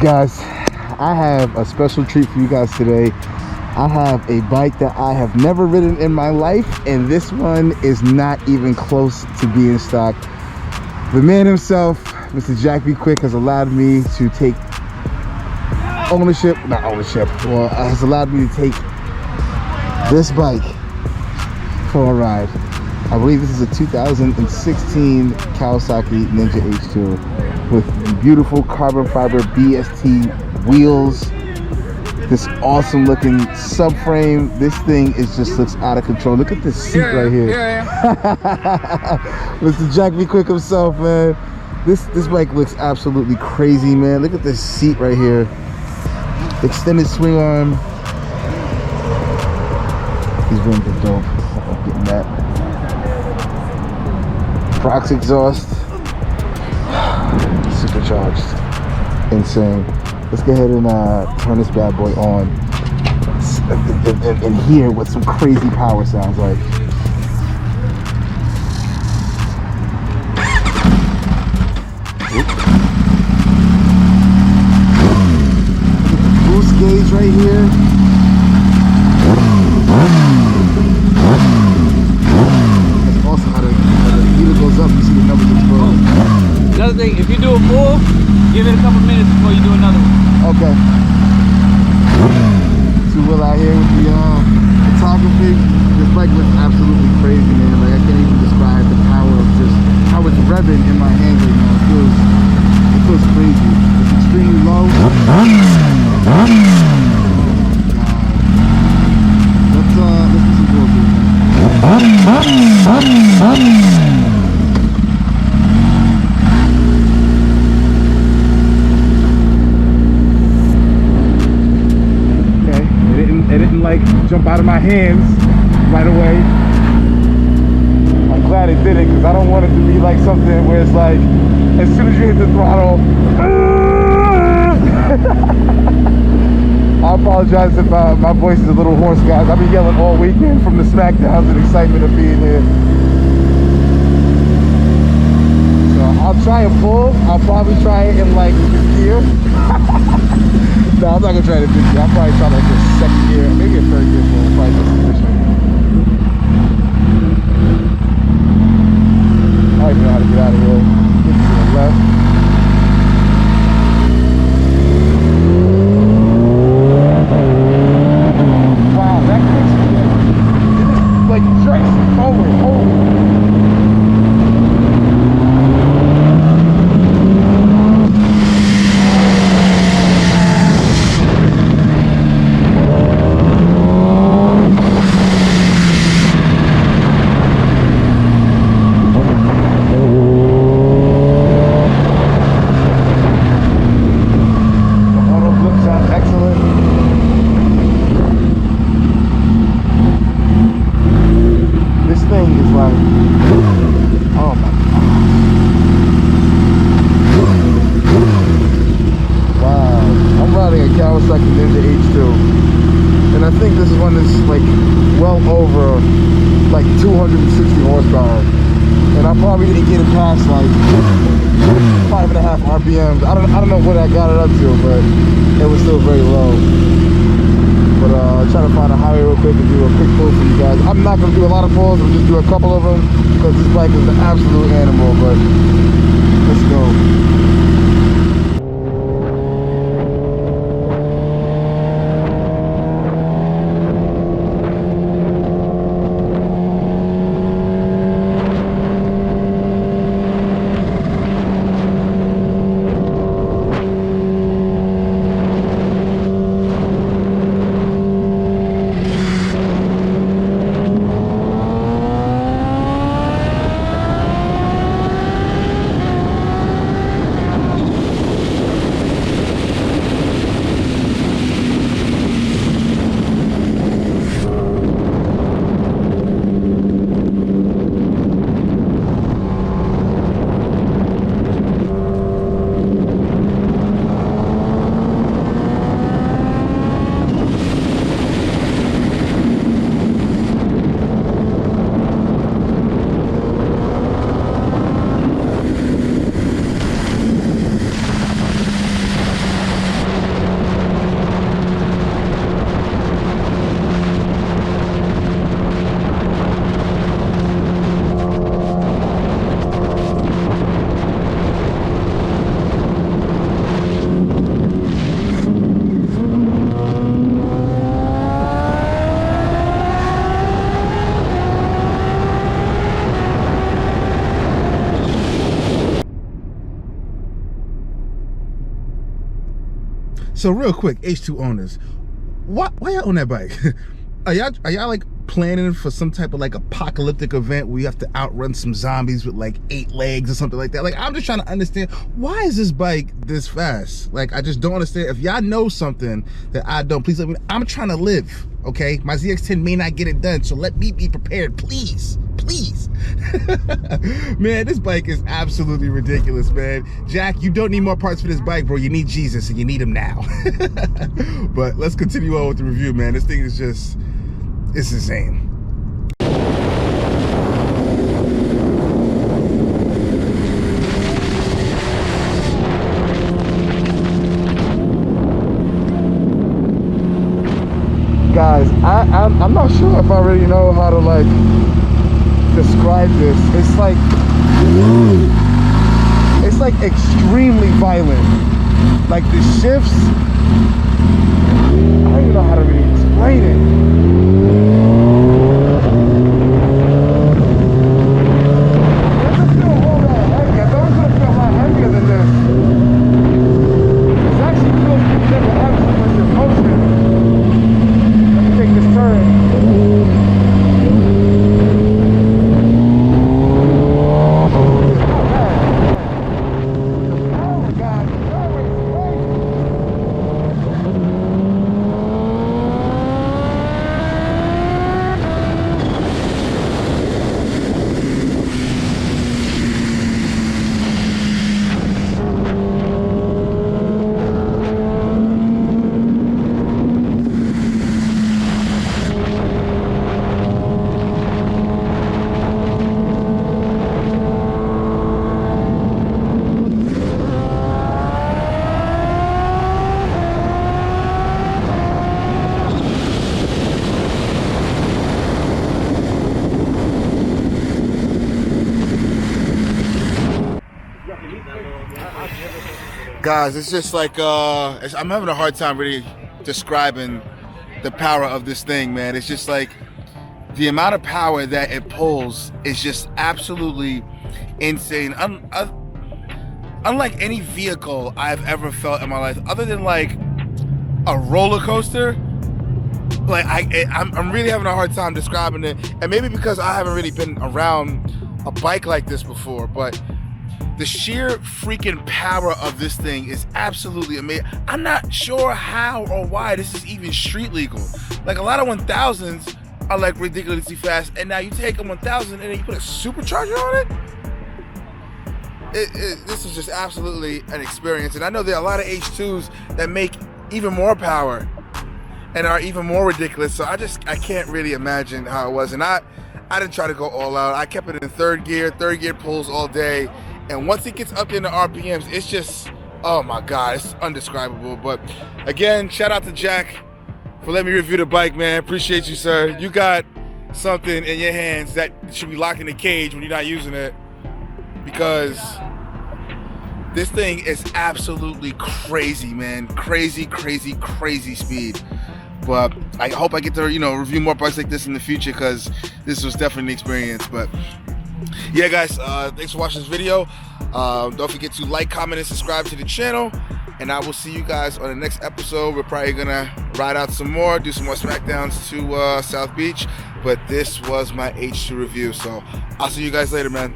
guys, I have a special treat for you guys today. I have a bike that I have never ridden in my life, and this one is not even close to being stock. The man himself, Mr. Jack B. Quick, has allowed me to take has allowed me to take this bike for a ride. I believe this is a 2016 Kawasaki Ninja H2 with beautiful carbon fiber BST wheels, this awesome looking subframe. This thing looks out of control. Look at this seat right here. Mr. Jack B. Quick himself, man. This bike looks absolutely crazy, man. Look at this seat right here. Extended swing arm. These rims are dope. I'm getting that. Prox exhaust. Supercharged. Insane. Let's go ahead and turn this bad boy on and hear what some crazy power sounds like. Boost gauge right here. That's also how the heater goes up. You see the numbers explode. Another thing, if you do a full, give it a couple minutes before you do another one. Okay. Two-wheel out here with the photography. This bike looks absolutely crazy, man. Like, I can't even describe the power of just how it's revving in my hands right now. It feels crazy. It's extremely low. Oh my God. Let's do some wheels here, It didn't like jump out of my hands right away. I'm glad it didn't, because I don't want it to be like something where it's like, as soon as you hit the throttle, I apologize if my voice is a little hoarse, guys. I've been yelling all weekend from the smackdowns and excitement of being here. So I'll try and pull. I'll probably try it in like fifth gear. No, I'm not gonna try to 50. I'll probably try like a second gear, maybe a third gear for probably just efficient. I don't even know how to get out of here. Get to the left. Wow, that kicks me in. It just like jerks forward. Kawaski Ninja H2, and I think this one is like well over like 260 horsepower, and I probably didn't get it past like 5.5 RPMs. I don't know what I got it up to, but it was still very low. But trying to find a highway real quick and do a quick pull for you guys. I'm not going to do a lot of pulls, I'll just do a couple of them because this bike is an absolute animal. But let's go. So real quick, H2 owners, why y'all own that bike? Are y'all like planning for some type of like apocalyptic event where you have to outrun some zombies with like 8 legs or something like that? Like, I'm just trying to understand, why is this bike this fast? Like, I just don't understand. If y'all know something that I don't, please let me know. I'm trying to live, okay? My ZX-10 may not get it done, so let me be prepared, please. Please. Man, this bike is absolutely ridiculous, man. Jack, you don't need more parts for this bike, bro. You need Jesus, and you need him now. But let's continue on with the review, man. This thing is just, it's insane. Guys, I'm not sure if I really know how to like describe this. It's like extremely violent. Like the shifts, I don't even know how to really explain it. Guys, it's just like, I'm having a hard time really describing the power of this thing, man. It's just like, the amount of power that it pulls is just absolutely insane. Unlike any vehicle I've ever felt in my life, other than like a roller coaster, like I'm really having a hard time describing it. And maybe because I haven't really been around a bike like this before, but the sheer freaking power of this thing is absolutely amazing. I'm not sure how or why this is even street legal. Like, a lot of 1000s are like ridiculously fast, and now you take a 1000 and then you put a supercharger on it? This is just absolutely an experience. And I know there are a lot of H2s that make even more power and are even more ridiculous, so I can't really imagine how it was. And I didn't try to go all out. I kept it in third gear pulls all day. And once it gets up into RPMs, it's just, oh my God, it's undescribable. But again, shout out to Jack for letting me review the bike, man. Appreciate you, sir. You got something in your hands that should be locked in the cage when you're not using it, because this thing is absolutely crazy, man. Crazy, crazy, crazy speed. But I hope I get to, review more bikes like this in the future, because this was definitely an experience. But yeah, guys, thanks for watching this video. Don't forget to like, comment, and subscribe to the channel. And I will see you guys on the next episode. We're probably gonna ride out some more, do some more smackdowns to South Beach. But this was my H2 review, so I'll see you guys later, man.